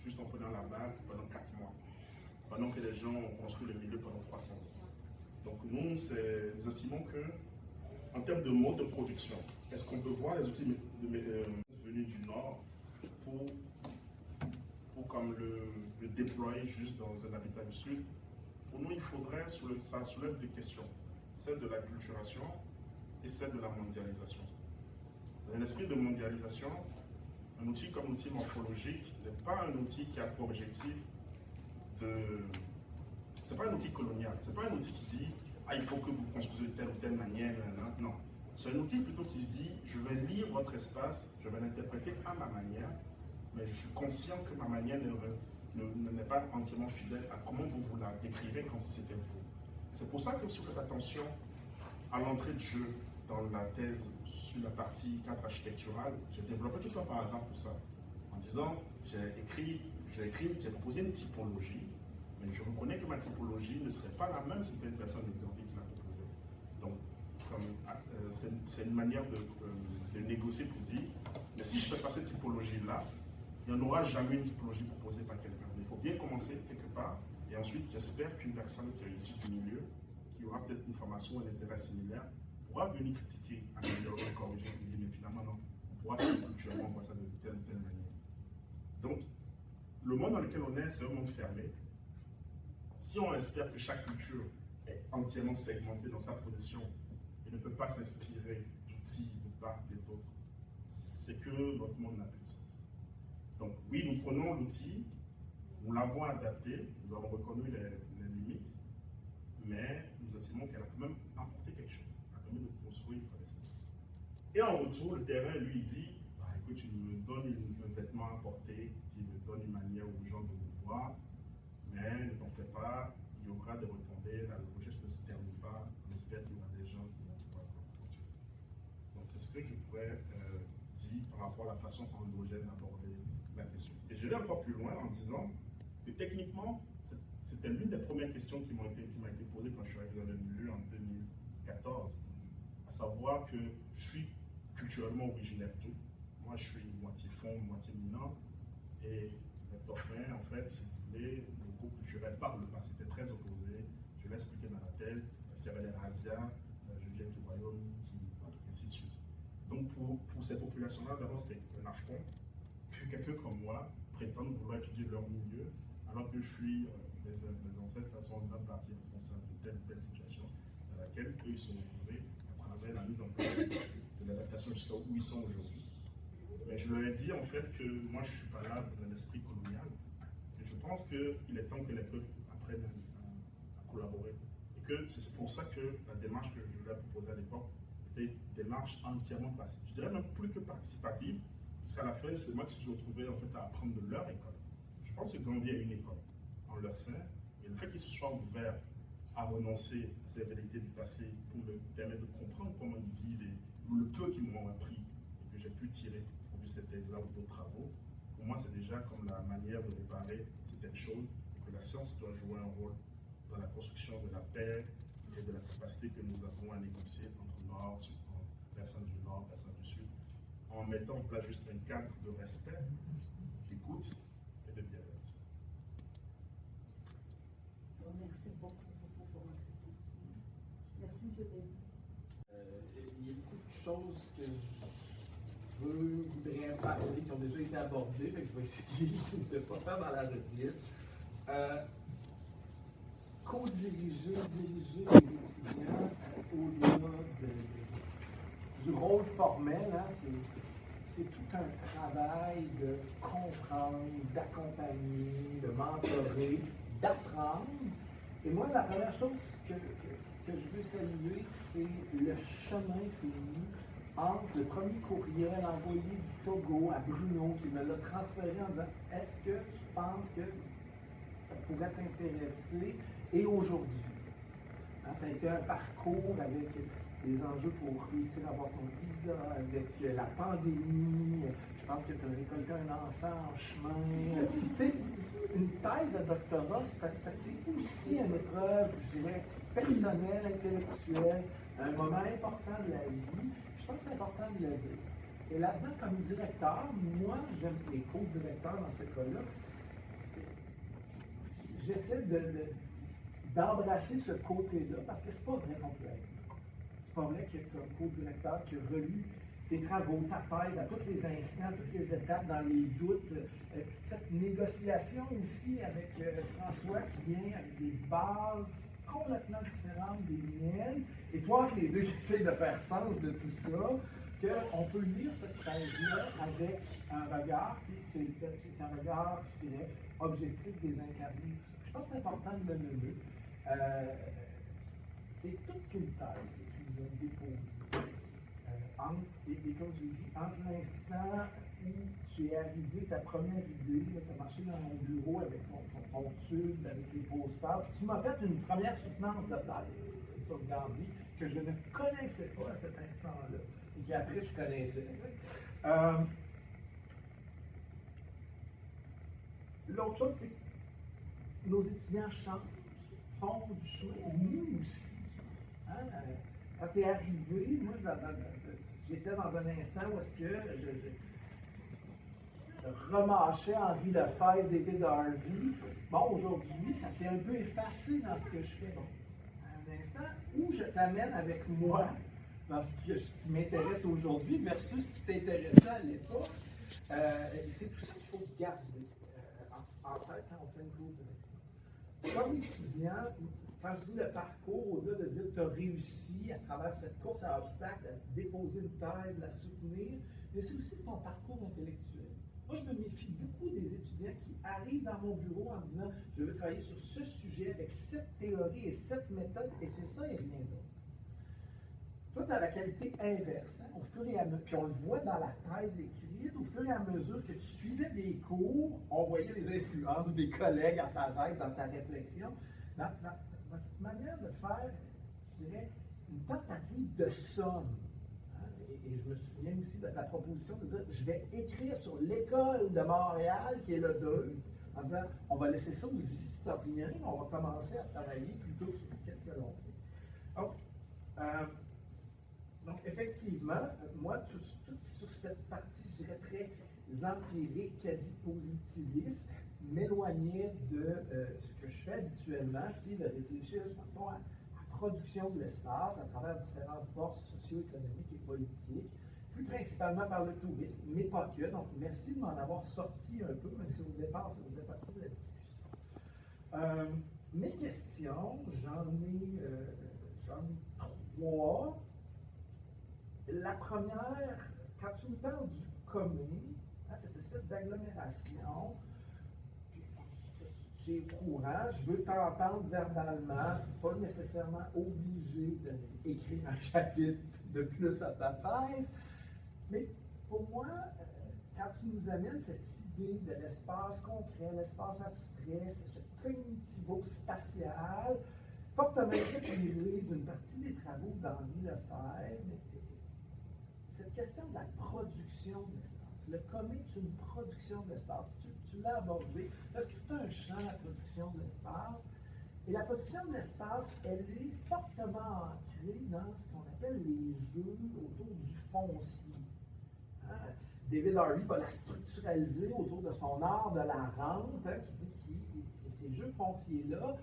juste en prenant la balle pendant 4 mois, pendant que les gens ont construit le milieu pendant 300 ans. Donc nous estimons que, en termes de mode de production, est-ce qu'on peut voir les outils venus du Nord pour comme le déployer juste dans un habitat du Sud? Pour nous, il faudrait, ça soulève deux questions, celle de l'acculturation et celle de la mondialisation. Dans un esprit de mondialisation, un outil comme l'outil morphologique n'est pas un outil qui a pour objectif c'est pas un outil colonial, c'est pas un outil qui dit « Ah, il faut que vous construisez de telle ou telle manière, non. C'est un outil plutôt qui dit « Je vais lire votre espace, je vais l'interpréter à ma manière, mais je suis conscient que ma manière n'est pas entièrement fidèle à comment vous la décrivez quand c'était vous. » C'est pour ça que si vous faites attention à l'entrée de jeu dans la thèse sur la partie cadre architectural, j'ai développé tout un paragraphe pour ça, en disant j'ai proposé une typologie, mais je reconnais que ma typologie ne serait pas la même si c'était une personne d'Intervie qui l'a proposée. Donc, c'est une manière de négocier pour dire, mais si je ne fais pas cette typologie-là, il n'y en aura jamais une typologie proposée par quelqu'un. Il faut bien commencer quelque part, et ensuite, j'espère qu'une personne qui est issue du milieu, qui aura peut-être une formation ou un intérêt similaire, pourra venir critiquer, améliorer, corriger, et dire, mais finalement, non, on pourra culturellement voir ça de telle ou telle manière. Donc, le monde dans lequel on est, c'est un monde fermé. Si on espère que chaque culture est entièrement segmentée dans sa position et ne peut pas s'inspirer d'outils de part et d'autre, c'est que notre monde n'a plus de sens. Donc oui, nous prenons l'outil, nous l'avons adapté, nous avons reconnu les limites, mais nous estimons qu'elle a quand même apporté quelque chose, elle a permis de construire une connaissance. Et en retour, le terrain lui dit, bah, écoute, tu me donnes un vêtement à porter, qui me donne une manière aux gens de me voir, mais ne t'en fais pas, il y aura des retombées, la recherche ne se termine pas, on espère qu'il y aura des gens qui vont pouvoir continuer. Donc c'est ce que je pourrais dire par rapport à la façon endogène d'aborder la question. Et je vais encore plus loin en disant que techniquement, c'était l'une des premières questions qui m'a été posée quand je suis arrivé dans le milieu en 2014, à savoir que je suis culturellement originaire d'où. Moi je suis moitié fond, moitié minant, et les Dauphins, en fait, si vous voulez, le groupe culturel par le passé était très opposé. Je l'ai expliqué dans la thèse, parce qu'il y avait les razzias, je viens du royaume, ainsi de suite. Donc pour ces populations-là, d'abord c'était un affront que quelqu'un comme moi prétende vouloir étudier leur milieu, alors que je suis, mes ancêtres sont en grande partie responsables de telle ou telle situation dans laquelle eux ils sont retrouvés à travers la mise en place de l'adaptation jusqu'à où ils sont aujourd'hui. Mais je leur ai dit en fait que moi je ne suis pas là dans l'esprit colonial, et je pense qu'il est temps que les peuples apprennent à collaborer. Et que c'est pour ça que la démarche que je leur ai proposée à l'époque était une démarche entièrement passive. Je dirais même plus que participative, parce qu'à la fin, c'est moi qui me suis retrouvé en fait, à apprendre de leur école. Je pense que Gambie a une école en leur sein, et le fait qu'ils se soient ouverts à renoncer à ces vérités du passé pour me permettre de comprendre comment ils vivent et le peu qu'ils m'ont appris et que j'ai pu tirer de cette thèse-là ou d'autres travaux, pour moi c'est déjà comme la manière de réparer certaines choses et que la science doit jouer un rôle dans la construction de la paix et de la capacité que nous avons à négocier entre Nord, personnes du Nord, personnes du Sud, en mettant en place juste un cadre de respect, d'écoute et de bienveillance. Merci beaucoup pour votre réponse. Merci, M. le Président. Il y a beaucoup de choses que je voudrais parler qui ont déjà été abordées, fait que je vais essayer de ne pas faire dans la redire. Co-diriger, diriger les étudiants au-delà du rôle formel, hein, c'est tout un travail de comprendre, d'accompagner, de mentorer, d'apprendre. Et moi, la première chose que je veux saluer, c'est le chemin fini entre le premier courriel envoyé du Togo à Bruno, qui me l'a transféré en disant « Est-ce que tu penses que ça pourrait t'intéresser? » Et aujourd'hui. Hein, ça a été un parcours avec des enjeux pour réussir à avoir ton visa, avec la pandémie. Je pense que tu as récolté un enfant en chemin. Tu sais, une thèse de doctorat, c'est aussi une épreuve, je dirais, personnelle, intellectuelle, un moment important de la vie. Je pense que c'est important de le dire. Et là-dedans, comme directeur, moi, j'aime les co-directeurs dans ce cas-là, j'essaie d'embrasser ce côté-là, parce que c'est pas vrai qu'on peut être. C'est pas vrai que comme co-directeur qui relie tes travaux, ta thèse à tous les instants, toutes les étapes, dans les doutes, cette négociation aussi avec François qui vient avec des bases complètement différentes des miennes, et toi entre les deux qui essayent de faire sens de tout ça, qu'on peut lire cette thèse-là avec un regard qui est un regard, je dirais, objectif des incarnés. Je pense que c'est important de le nommer. C'est toute une thèse que tu nous as déposée. Et comme je l'ai dit, entre l'instant où tu es arrivé, ta première idée, tu as marché dans mon bureau avec ton tube, avec les posters, puis tu m'as fait une première soutenance de thèse sur Gandhi que je ne connaissais pas à cet instant-là, et qu'après je connaissais. L'autre chose, c'est que nos étudiants changent, font du choix, nous aussi. Hein? Quand tu es arrivé, moi, j'étais dans un instant où est-ce que je remâchais Henri Lefebvre, David Harvey. Bon, aujourd'hui, ça s'est un peu effacé dans ce que je fais. Bon, un instant où je t'amène avec moi dans ce qui m'intéresse aujourd'hui versus ce qui t'intéressait à l'époque. C'est tout ça qu'il faut garder en tête quand on fait une co-direction. Comme étudiant, quand je dis le parcours, au-delà de dire que tu as réussi à travers cette course à obstacles, à déposer une thèse, la soutenir, mais c'est aussi ton parcours intellectuel. Moi, je me méfie beaucoup des étudiants qui arrivent dans mon bureau en disant « Je veux travailler sur ce sujet avec cette théorie et cette méthode, et c'est ça et rien d'autre. » Toi, tu as la qualité inverse. Hein? Au fur et à mesure, puis on le voit dans la thèse écrite, au fur et à mesure que tu suivais des cours, on voyait les influences des collègues à ta tête, dans ta réflexion. Dans cette manière de faire, je dirais, une tentative de somme. Hein? Et je me souviens aussi de ta proposition de dire, je vais écrire sur l'école de Montréal, qui est le 2, en disant, on va laisser ça aux historiens, on va commencer à travailler plutôt sur qu'est-ce que l'on fait. Donc, effectivement, moi, tout sur cette partie, je dirais, très empirique, quasi positiviste, m'éloignait de ce que je fais habituellement, qui est de réfléchir à la production de l'espace à travers différentes forces socio-économiques et politiques, plus principalement par le tourisme, mais pas que. Donc, merci de m'en avoir sorti un peu, même si au départ, ça faisait partie de la discussion. Mes questions, j'en ai 3. La première, quand tu me parles du commun, hein, cette espèce d'agglomération, tu es au courant, je veux t'entendre verbalement, c'est pas nécessairement obligé d'écrire un chapitre de plus à ta thèse, mais pour moi, quand tu nous amènes cette idée de l'espace concret, l'espace abstrait, ce cognitivo-spatial, fortement inspiré d'une partie des travaux d'Henri Lefebvre, cette question de la production de l'espace. Le commun est une production de l'espace. Tu l'as abordé. Là, c'est tout un champ, la production de l'espace. Et la production de l'espace, elle est fortement ancrée dans ce qu'on appelle les jeux autour du foncier. Hein? David Harvey va la structuraliser autour de son art de la rente, hein, qui dit que c'est ces jeux fonciers-là, dans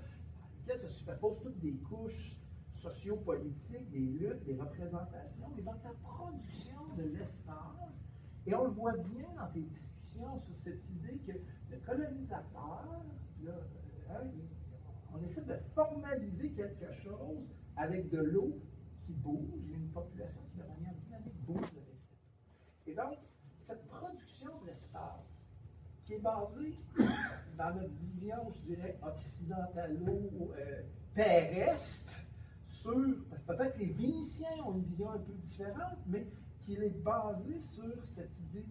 lesquels se superposent toutes des couches sociopolitiques, des luttes, des représentations, mais dans ta production de l'espace, et on le voit bien dans tes discussions sur cette idée que le colonisateur, là, hein, on essaie de formaliser quelque chose avec de l'eau qui bouge, et une population qui, de manière dynamique, bouge le récit. Et donc, cette production de l'espace, qui est basée dans notre vision, je dirais, occidentalo-terrestre, parce que peut-être les Vénitiens ont une vision un peu différente, mais qui est basée sur cette idée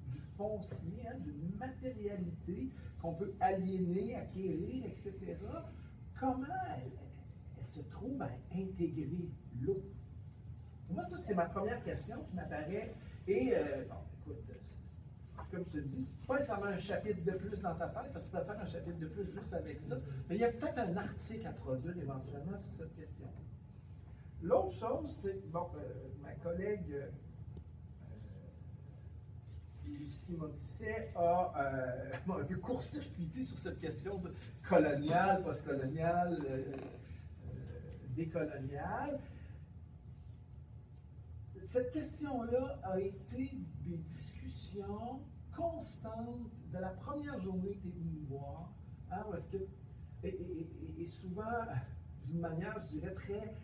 du foncier, hein, d'une matérialité qu'on peut aliéner, acquérir, etc. Comment elle se trouve à intégrer l'eau? Moi, ça, c'est ma première question qui m'apparaît. Et, bon, écoute, comme je te dis, c'est pas nécessairement un chapitre de plus dans ta thèse, parce que tu peux faire un chapitre de plus juste avec ça, mais il y a peut-être un article à produire éventuellement sur cette question. L'autre chose, c'est, bon, ma collègue Lucie Morisset a un peu court-circuité sur cette question de coloniale, postcoloniale, décoloniale. Cette question-là a été des discussions constantes de la première journée que tu es venu me voir, hein, parce que, et souvent, d'une manière, je dirais, très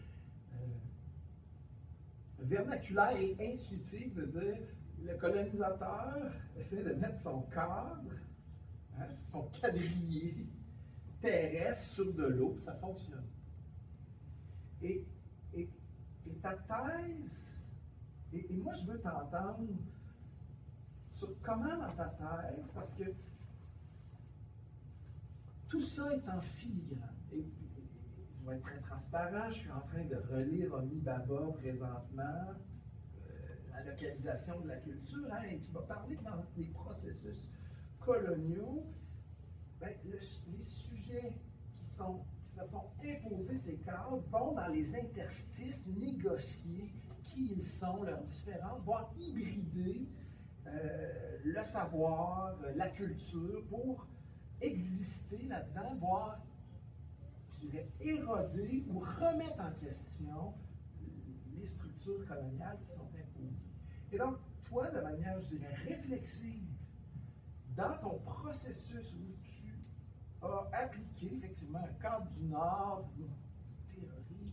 vernaculaire et intuitive, de dire le colonisateur essaie de mettre son cadre, hein, son quadrillé terrestre sur de l'eau, puis ça fonctionne. Et ta thèse, et moi je veux t'entendre sur comment dans ta thèse, parce que tout ça est en filigrane. Et je vais être très transparent, je suis en train de relire Homi Bhabha présentement, la localisation de la culture, hein, et qui va parler que dans les processus coloniaux, ben, les sujets qui se font imposer ces cadres vont dans les interstices négocier qui ils sont, leurs différences, voire hybrider le savoir, la culture pour exister là-dedans, voire, je dirais, éroder ou remettre en question les structures coloniales qui sont imposées. Et donc, toi, de manière, je dirais, réflexive, dans ton processus où tu as appliqué effectivement un cadre du Nord, une théorie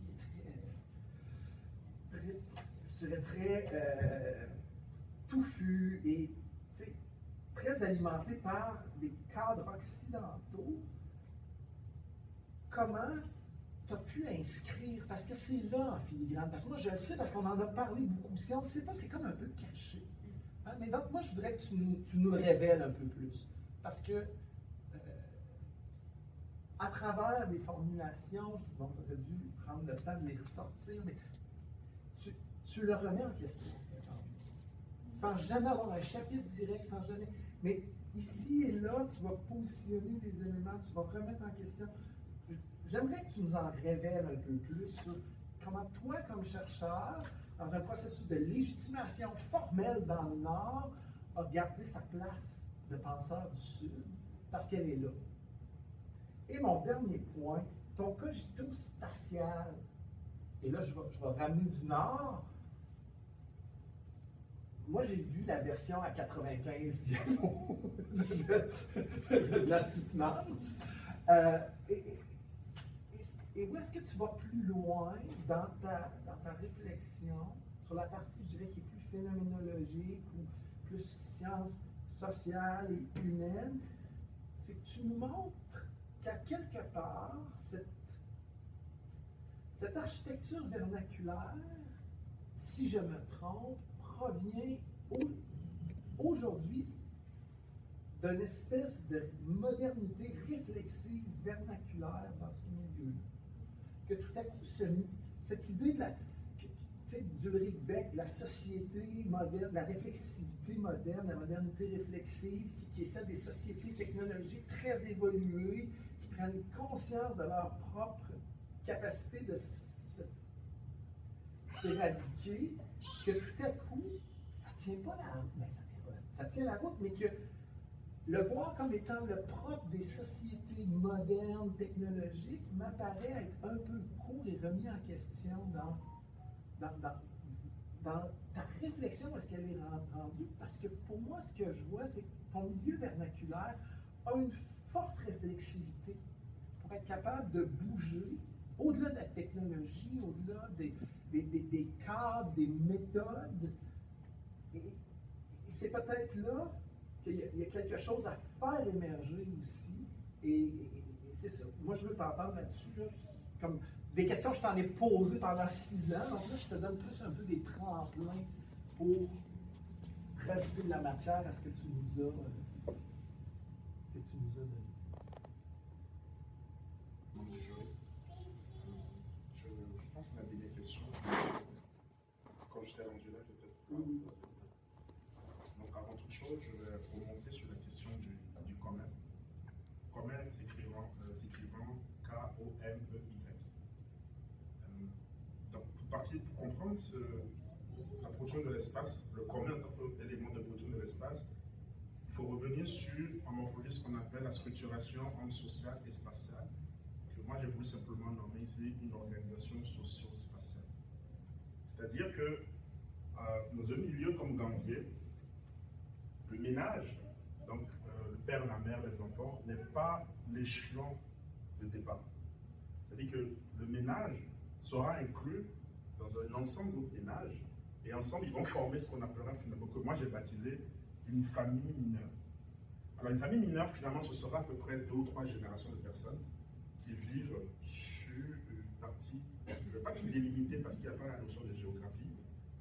je dirais très touffue et très alimentée par des cadres occidentaux, comment tu as pu inscrire, parce que c'est là en filigrane, parce que moi je le sais, parce qu'on en a parlé beaucoup, si on ne sait pas, c'est comme un peu caché. Hein? Mais donc moi je voudrais que tu nous le révèles un peu plus, parce que à travers des formulations, bon, j'aurais dû prendre le temps de les ressortir, mais tu le remets en question, sans jamais avoir un chapitre direct, sans jamais. Mais ici et là, tu vas positionner des éléments, tu vas remettre en question. J'aimerais que tu nous en révèles un peu plus sur comment toi, comme chercheur, dans un processus de légitimation formelle dans le Nord, a gardé sa place de penseur du Sud, parce qu'elle est là. Et mon dernier point, ton cogito spatial, et là je vais ramener du Nord. Moi, j'ai vu la version à 95 diapos de la soutenance. Et où est-ce que tu vas plus loin dans ta réflexion sur la partie, je dirais, qui est plus phénoménologique ou plus sciences sociales et humaines? C'est que tu nous montres qu'à quelque part, cette architecture vernaculaire, si je me trompe, provient aujourd'hui d'une espèce de modernité réflexive vernaculaire dans ce milieu. Que tout à coup, cette idée d'Ulrich Beck, la société moderne, la réflexivité moderne, la modernité réflexive, qui est celle des sociétés technologiques très évoluées, qui prennent conscience de leur propre capacité de s'éradiquer, que tout à coup, ça ne tient pas la route, mais ça tient la route, mais que le voir comme étant le propre des sociétés modernes, technologiques, m'apparaît être un peu court et remis en question dans ta réflexion, est-ce qu'elle est rendue? Parce que pour moi, ce que je vois, c'est que ton milieu vernaculaire a une forte réflexivité pour être capable de bouger au-delà de la technologie, au-delà des cadres, des méthodes. Et c'est peut-être là qu'il y a quelque chose à faire émerger aussi. Et c'est ça. Moi, je veux t'entendre là-dessus. Là, comme des questions que je t'en ai posées pendant 6 ans. Donc là, je te donne plus un peu des tremplins pour rajouter de la matière à ce que tu nous as donné. Je pense qu'on a des questions. Quand je t'ai rendu là, je vais peut-être poser. Donc, avant toute chose, je vais remonter sur la question du commun. Commun s'écrivant K-O-M-E-Y. Donc, pour comprendre la production de l'espace, le commun en tant qu'élément de production de l'espace, faut revenir sur, en morphologie, ce qu'on appelle la structuration entre sociale et spatiale, que moi j'ai voulu simplement nommer ici une organisation socio-spatiale. C'est-à-dire que dans un milieu comme Gambier, le ménage, donc le père, la mère, les enfants, n'est pas l'échelon de départ. C'est-à-dire que le ménage sera inclus dans un ensemble d'autres ménages, et ensemble ils vont former ce qu'on appellera finalement, que moi j'ai baptisé une famille mineure. Alors une famille mineure, finalement, ce sera à peu près 2 ou 3 générations de personnes qui vivent sur une partie, je ne vais pas dire délimitée parce qu'il n'y a pas la notion de géographie,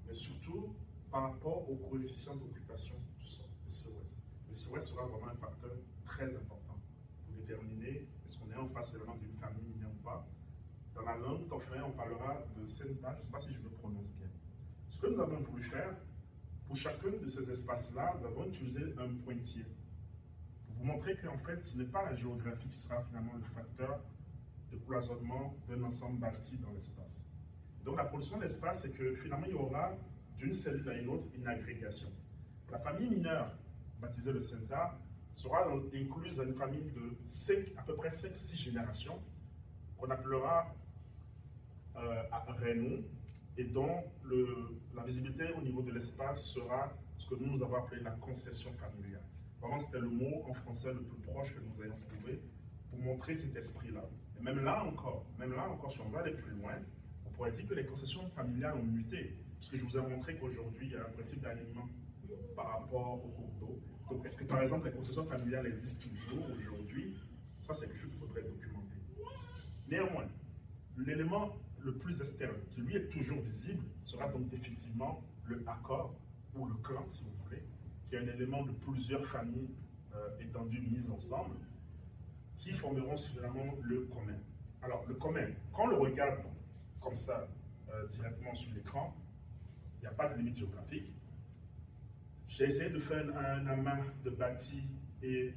mais surtout par rapport au coefficient d'occupation du sol, le COS. Le COS sera vraiment un facteur très important pour déterminer est-ce qu'on est en face vraiment d'une famille mineure ou pas. Dans la langue tofin, on parlera de Senta, je ne sais pas si je le prononce bien. Ce que nous avons voulu faire, pour chacun de ces espaces-là, nous avons utilisé un pointier pour vous montrer qu'en fait, ce n'est pas la géographie qui sera finalement le facteur de cloisonnement d'un ensemble bâti dans l'espace. Donc la production de l'espace, c'est que finalement, il y aura d'une cellule à une autre une agrégation. La famille mineure, baptisée le Senta, sera incluse dans une famille de 5, à peu près 5-6 générations, qu'on appellera Renou, et dont la visibilité au niveau de l'espace sera ce que nous avons appelé la concession familiale. Vraiment, c'était le mot en français le plus proche que nous ayons trouvé pour montrer cet esprit-là. Et même là encore, si on va aller plus loin, on pourrait dire que les concessions familiales ont muté, puisque je vous ai montré qu'aujourd'hui, il y a un principe d'alignement par rapport au cours d'eau. Donc, est-ce que par exemple, les concessions familiales existent toujours aujourd'hui? Ça, c'est quelque chose qu'il faudrait documenter. Néanmoins, l'élément le plus externe, qui lui est toujours visible, sera donc définitivement le accord ou le clan, si vous voulez, qui est un élément de plusieurs familles étendues mises ensemble, qui formeront suffisamment le commun. Alors, le commun, quand on le regarde comme ça, directement sur l'écran, il n'y a pas de limite géographique. J'ai essayé de faire un amas de bâtis et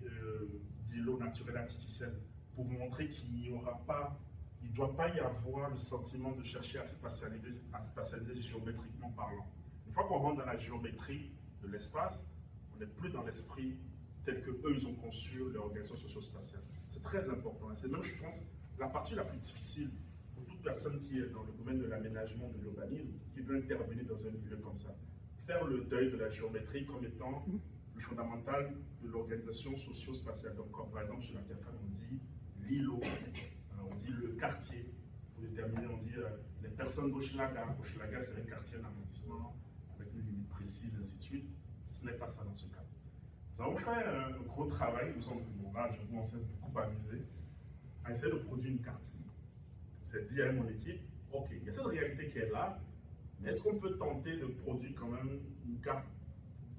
d'îlots naturels artificiels pour vous montrer qu'il n'y aura pas, il ne doit pas y avoir le sentiment de chercher à spatialiser géométriquement parlant. Une fois qu'on rentre dans la géométrie de l'espace, on n'est plus dans l'esprit tel que eux ils ont conçu l'organisation socio-spatiale. C'est très important. C'est même, je pense, la partie la plus difficile pour toute personne qui est dans le domaine de l'aménagement, de l'urbanisme, qui veut intervenir dans un milieu comme ça. Faire le deuil de la géométrie comme étant le fondamental de l'organisation socio-spatiale. Donc, comme par exemple sur la Terre-Femme, on dit l'îlot, on dit le quartier. Pour déterminer, on dit les personnes d'Hochelaga. Hochelaga, c'est un quartier, un arrondissement avec une limite précise, ainsi de suite. Ce n'est pas ça dans ce cas. Nous avons fait un gros travail, nous sommes, bon là, je commençais beaucoup à m'amuser, à essayer de produire une carte. C'est dit à mon équipe, ok, il y a cette réalité qui est là, mais est-ce qu'on peut tenter de produire quand même une carte,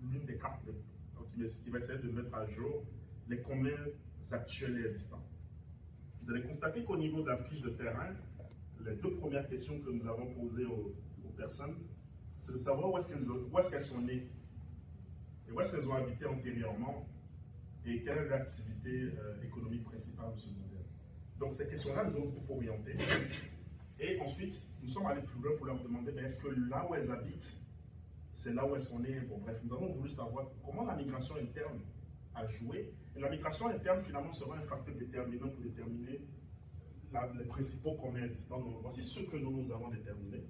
l'une des cartes, donc qui va essayer de mettre à jour les communs actuels et existants. Vous allez constater qu'au niveau de la fiche de terrain, les 2 premières questions que nous avons posées aux personnes, c'est de savoir où est-ce qu'elles sont nées, et où est-ce qu'elles ont habité antérieurement, et quelle est l'activité économique principale de ce modèle. Donc ces questions-là nous ont beaucoup orientés. Et ensuite, nous sommes allés plus loin pour leur demander, mais est-ce que là où elles habitent, c'est là où elles sont nées? Bon, bref, nous avons voulu savoir comment la migration interne a joué. Et la migration interne, finalement, sera un facteur déterminant pour déterminer les principaux communs existants. Donc, voici ceux que nous avons déterminés.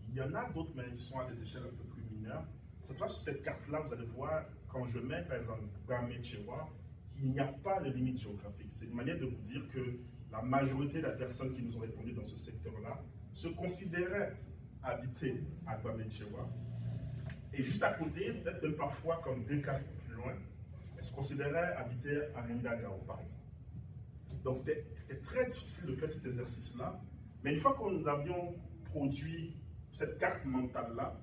Il y en a d'autres, mais qui sont à des échelles un peu plus mineures. C'est pour ça sur cette carte-là, vous allez voir, quand je mets, par exemple, Gamé Chewa, qu'il n'y a pas de limite géographique. C'est une manière de vous dire que la majorité des personnes qui nous ont répondu dans ce secteur-là se considéraient habiter à Guamechewa. Et juste à côté, peut-être même parfois comme 2 cases plus loin, elles se considéraient habiter à Rendagao, par exemple. Donc c'était très difficile de faire cet exercice-là. Mais une fois que nous avions produit cette carte mentale-là,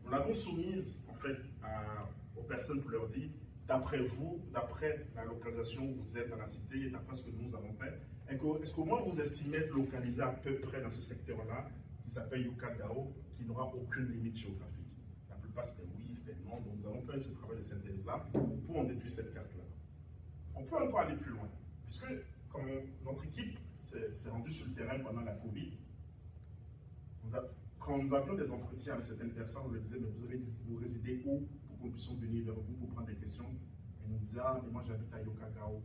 nous l'avons soumise en fait aux personnes pour leur dire, d'après vous, d'après la localisation où vous êtes dans la cité et d'après ce que nous avons fait, est-ce qu'au moins vous estimez être localisé à peu près dans ce secteur-là, qui s'appelle Yukagao, qui n'aura aucune limite géographique? La plupart c'était oui, c'était non, donc nous avons fait ce travail de synthèse-là pour en déduire cette carte-là. On peut encore aller plus loin, puisque comme notre équipe s'est rendue sur le terrain pendant la Covid, quand nous avions des entretiens avec certaines personnes, on leur disait, mais vous résidez où pour qu'on puisse venir vers vous pour prendre des questions? Il nous disait, ah, mais moi j'habite à Yokagao.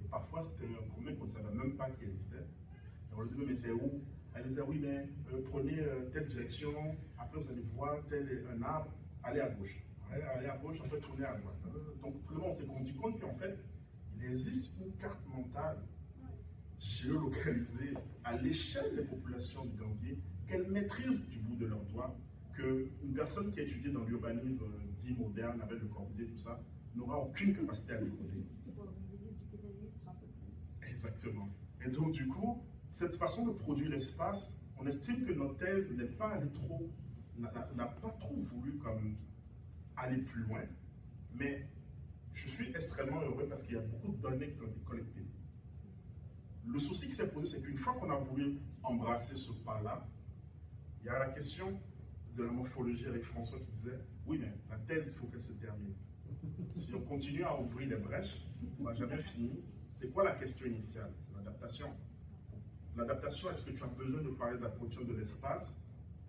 Et parfois, c'était un commun qu'on ne savait même pas qu'il existait. Et on lui disait, mais c'est où? Elle nous disait, oui, mais prenez telle direction, après vous allez voir tel un arbre, allez à gauche. Allez à gauche, après tournez à droite. Donc tout le monde s'est rendu compte qu'en fait, il existe une carte mentale géolocalisée à l'échelle des populations de Gambie qu'elles maîtrisent du bout de leurs doigts, qu'une personne qui a étudié dans l'urbanisme dit moderne, avec le Corbusier, tout ça, n'aura aucune capacité à décoder. Exactement. Et donc, du coup, cette façon de produire l'espace, on estime que notre thèse n'est pas allée trop, n'a pas trop voulu comme aller plus loin, mais je suis extrêmement heureux parce qu'il y a beaucoup de données qui ont été collectées. Le souci qui s'est posé, c'est qu'une fois qu'on a voulu embrasser ce pas-là, il y a la question de la morphologie avec François qui disait, oui, mais la thèse, il faut qu'elle se termine. Si on continue à ouvrir les brèches, on ne va jamais finir. C'est quoi la question initiale? C'est l'adaptation. L'adaptation, est-ce que tu as besoin de parler de la production de l'espace?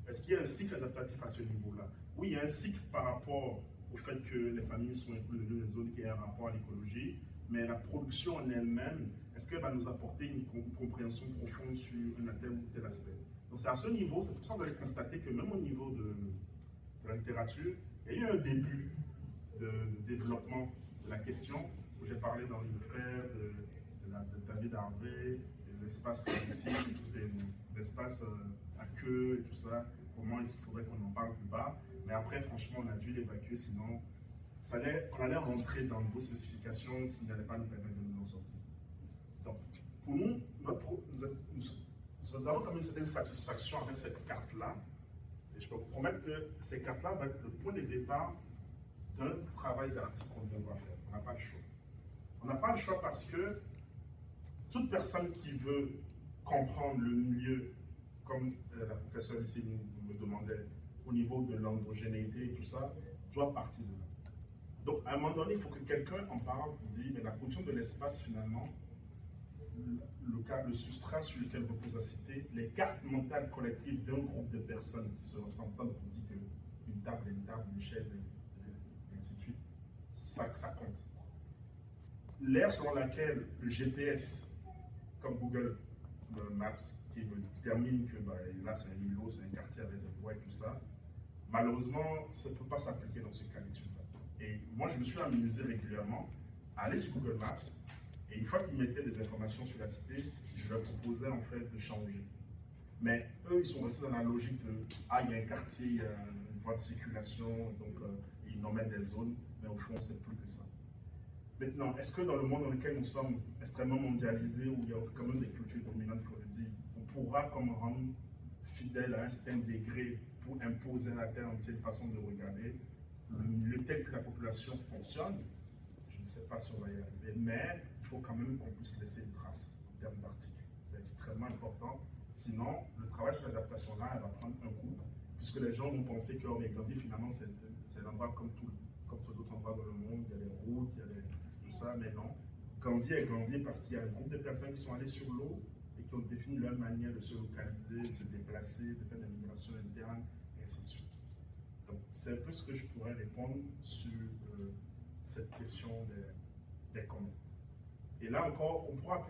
Est-ce qu'il y a un cycle adaptatif à ce niveau-là? Oui, il y a un cycle par rapport au fait que les familles sont incluses dans une zone qui a un rapport à l'écologie, mais la production en elle-même, est-ce qu'elle va nous apporter une compréhension profonde sur un tel ou tel aspect? Donc c'est à ce niveau, c'est pour ça que vous allez constater que même au niveau de la littérature, il y a eu un début de développement de la question, où j'ai parlé dans le faire de David Harvey, de l'espace cognitif, l'espace à queue et tout ça, comment il faudrait qu'on en parle plus bas. Mais après, franchement, on a dû l'évacuer, sinon on allait rentrer dans de spécifications qui n'allaient pas nous permettre de nous en sortir. Donc, pour nous, nous avons quand même une certaine satisfaction avec cette carte-là. Et je peux vous promettre que ces cartes-là vont être le point de départ d'un travail d'article qu'on devra faire. On n'a pas le choix. On n'a pas le choix parce que toute personne qui veut comprendre le milieu, comme la professeure ici me demandait, au niveau de l'androgénéité et tout ça, doit partir de là. Donc, à un moment donné, il faut que quelqu'un en parle pour dire, mais la production de l'espace, finalement, le substrat sur lequel repose la cité, les cartes mentales collectives d'un groupe de personnes qui se ressemblent pour dire qu'une table est une table, une chaise, et ainsi de suite, ça compte. L'ère selon laquelle le GPS, comme Google Maps, qui me détermine que là c'est un îlot, c'est un quartier avec des voies et tout ça, malheureusement, ça ne peut pas s'appliquer dans ce cas d'étude-là. Et moi, je me suis amusé régulièrement à aller sur Google Maps, et une fois qu'ils mettaient des informations sur la cité, je leur proposais en fait de changer. Mais eux, ils sont restés dans la logique de ah, il y a un quartier, il y a une voie de circulation, donc ils nommaient des zones, mais au fond, c'est plus que ça. Maintenant, est-ce que dans le monde dans lequel nous sommes extrêmement mondialisés, où il y a quand même des cultures dominantes, il faut le dire, on pourra comme rendre fidèle à un certain degré pour imposer à la Terre une façon de regarder le tel que la population fonctionne? Je ne sais pas si on va y arriver, mais il faut quand même qu'on puisse laisser une trace en termes d'articles. C'est extrêmement important. Sinon, le travail sur l'adaptation-là, elle va prendre un coup, puisque les gens vont penser que Gambie, finalement, c'est un endroit comme tous d'autres endroits dans le monde. Il y a des routes, il y a tout ça, mais non. Gambie est Gambie parce qu'il y a un groupe de personnes qui sont allées sur l'eau et qui ont défini leur manière de se localiser, de se déplacer, de faire des migrations internes, et ainsi de suite. Donc, c'est un peu ce que je pourrais répondre sur cette question des communs. Et là encore, on pourra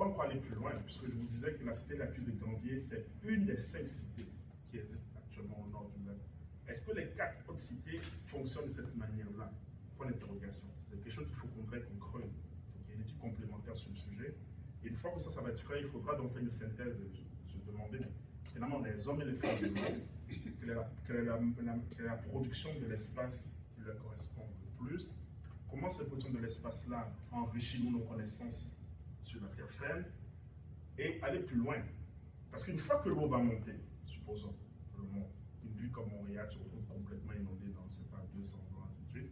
encore aller plus loin, puisque je vous disais que la cité la plus de Gambier, c'est une des 5 cités qui existent actuellement au nord du lac. Est-ce que les 4 autres cités fonctionnent de cette manière-là? Point d'interrogation. C'est quelque chose qu'il faut qu'on creuse. Il faut qu'il y ait une étude complémentaire sur le sujet. Et une fois que ça va être fait, il faudra donc faire une synthèse, se demander, finalement, les hommes et les femmes du monde, quelle est la production de l'espace qui leur correspond le plus? Comment cette production de l'espace-là enrichit nos connaissances sur la terre ferme? Et aller plus loin. Parce qu'une fois que l'eau va monter, supposons, le monde, une ville comme Montréal se retrouve complètement inondée dans, je ne sais pas, 200 ans, ainsi de suite,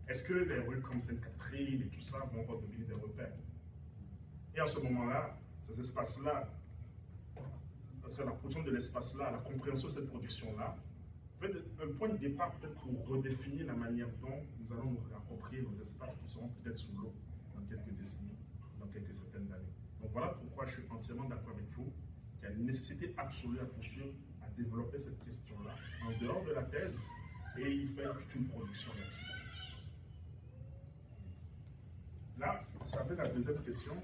est-ce que les rues comme Sainte-Catherine et tout ça vont redevenir des repères? Et à ce moment-là, ces espaces-là, parce que la production de l'espace-là, la compréhension de cette production-là, peut être un point de départ peut-être pour redéfinir la manière dont nous allons nous approprier nos espaces qui seront peut-être sous l'eau dans quelques décennies, dans quelques centaines d'années. Donc voilà pourquoi je suis entièrement d'accord avec vous qu'il y a une nécessité absolue à poursuivre, à développer cette question-là en dehors de la thèse et y faire toute une production là-dessus. ça amène à la deuxième question.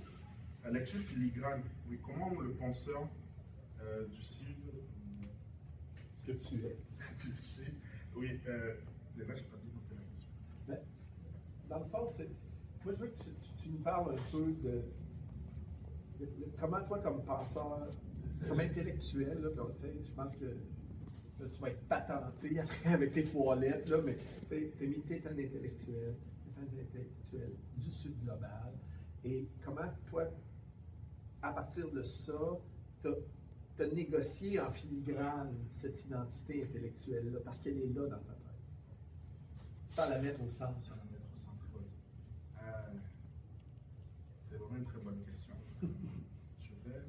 La lecture filigrane. Oui, comment le penseur du Sud Que tu es. oui, là, je n'ai pas dit beaucoup la question. Mais, dans le fond, moi, je veux que tu nous parles un peu de comment toi, comme penseur, comme intellectuel, là, donc, je pense que là, tu vas être patenté après avec tes 3 lettres, là, mais tu es un intellectuel, du Sud global. Et comment toi, à partir de ça, tu as négocié en filigrane cette identité intellectuelle-là, parce qu'elle est là dans ta tête, sans la mettre au centre. Sans la mettre au centre, oui. C'est vraiment une très bonne question. Je vais.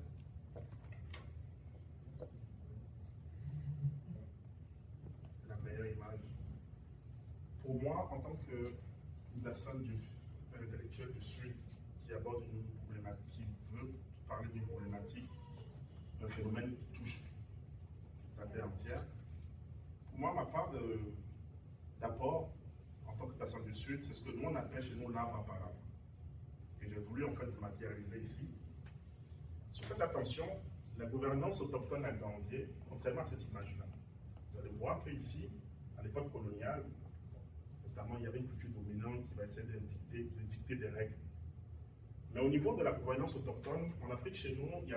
La meilleure image. Pour moi, en tant que personne intellectuelle du Sud qui aborde une problématique, qui veut parler d'une problématique, un phénomène qui touche la terre entière, pour moi, ma part d'apport en tant que personne du Sud, c'est ce que nous on appelle chez nous l'arbre à parole. Et j'ai voulu en fait matérialiser ici. Si vous faites attention, la gouvernance autochtone à Gambier, contrairement à cette image-là, vous allez voir qu'ici, à l'époque coloniale, notamment il y avait une culture dominante qui va essayer de dicter des règles. Mais au niveau de la gouvernance autochtone, en Afrique chez nous, il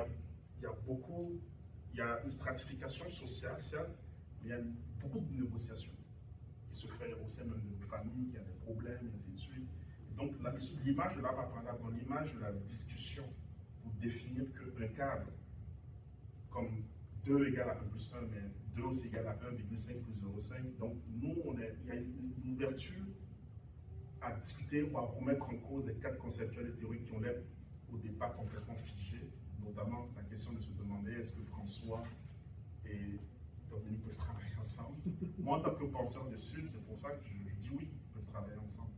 y a une stratification sociale, certes, mais il y a beaucoup de négociations qui se fait au sein même de nos familles, il y a des problèmes, et ainsi de suite. Et donc, l'image de l'arbre à parole, dans l'image de la discussion, pour définir qu'un cadre, comme 2 égale à 1 plus 1, mais 2 aussi égale à 1,5 plus 0,5. Donc, nous, il y a une ouverture à discuter ou à remettre en cause des cadres conceptuels et théoriques qui ont l'air au départ complètement figés, notamment la question de se demander est-ce que François et Dominique peuvent travailler ensemble. Moi, en tant que penseur du Sud, c'est pour ça que je dis oui, ils peuvent travailler ensemble.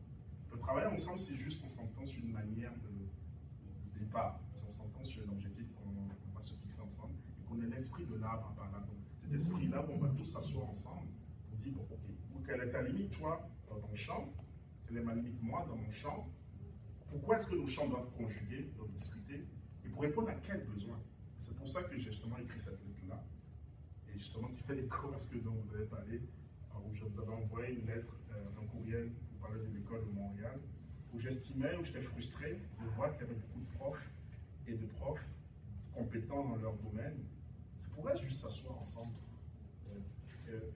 Ils peuvent travailler ensemble si juste on s'entend sur une manière de départ, si on s'entend sur un objectif qu'on va se fixer ensemble et qu'on ait l'esprit de l'arbre à parler. Donc, cet esprit-là, on va tous s'asseoir ensemble pour dire bon, ok, quelle est ta limite, toi, dans ton champ, quelle est ma limite, moi, dans mon champ, pourquoi est-ce que nos champs doivent conjuguer, doivent discuter, et pour répondre à quels besoins. C'est pour ça que j'ai justement écrit cette lettre-là, et justement qui fait écho à ce dont vous avez parlé, où je vous avais envoyé une lettre, un courriel pour parler de l'école de Montréal, où j'estimais, où j'étais frustré de voir qu'il y avait beaucoup de profs et de profs compétents dans leur domaine qui pourraient juste s'asseoir ensemble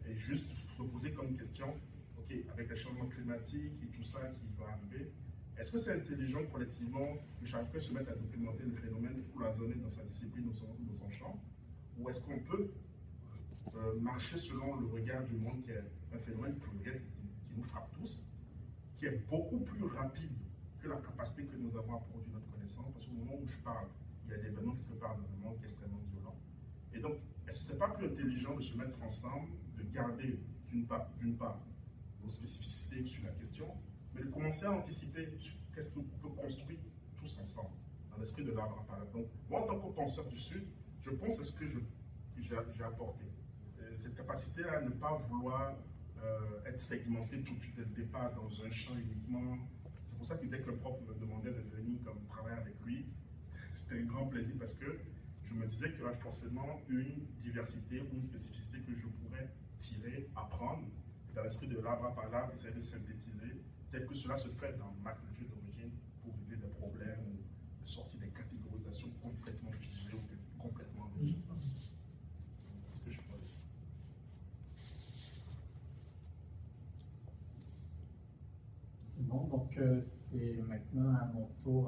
et juste se poser comme question, ok, avec les changements climatiques et tout ça qui va arriver, est-ce que c'est intelligent collectivement que chacun se mette à documenter le phénomène pour cloisonner dans sa discipline ou dans son champ, ou est-ce qu'on peut marcher selon le regard du monde qui est un phénomène pluriel qui nous frappe tous, qui est beaucoup plus rapide que la capacité que nous avons à produire notre connaissance, parce qu'au moment où je parle, il y a des événements quelque part dans le monde qui est extrêmement violent. Et donc, est-ce que ce n'est pas plus intelligent de se mettre ensemble, de garder d'une part nos spécificités sur la question, mais de commencer à anticiper sur qu'est-ce qu'on peut construire tous ensemble, dans l'esprit de l'arbre à parole. Donc, moi, en tant que penseur du Sud, je pense à ce que j'ai apporté. Cette capacité à ne pas vouloir être segmenté tout de suite dès le départ dans un champ uniquement. C'est pour ça que dès que le prof me demandait de venir comme travailler avec lui, c'était un grand plaisir parce que je me disais qu'il y aurait forcément une diversité ou une spécificité que je pourrais tirer, apprendre, dans l'esprit de l'arbre à parole, essayer de synthétiser, tel que cela se fait dans ma culture d'origine pour éviter des problèmes ou de sortir des catégorisations complètement figées ou complètement rigides. C'est ce que je pourrais dire. C'est bon, donc c'est maintenant à mon tour.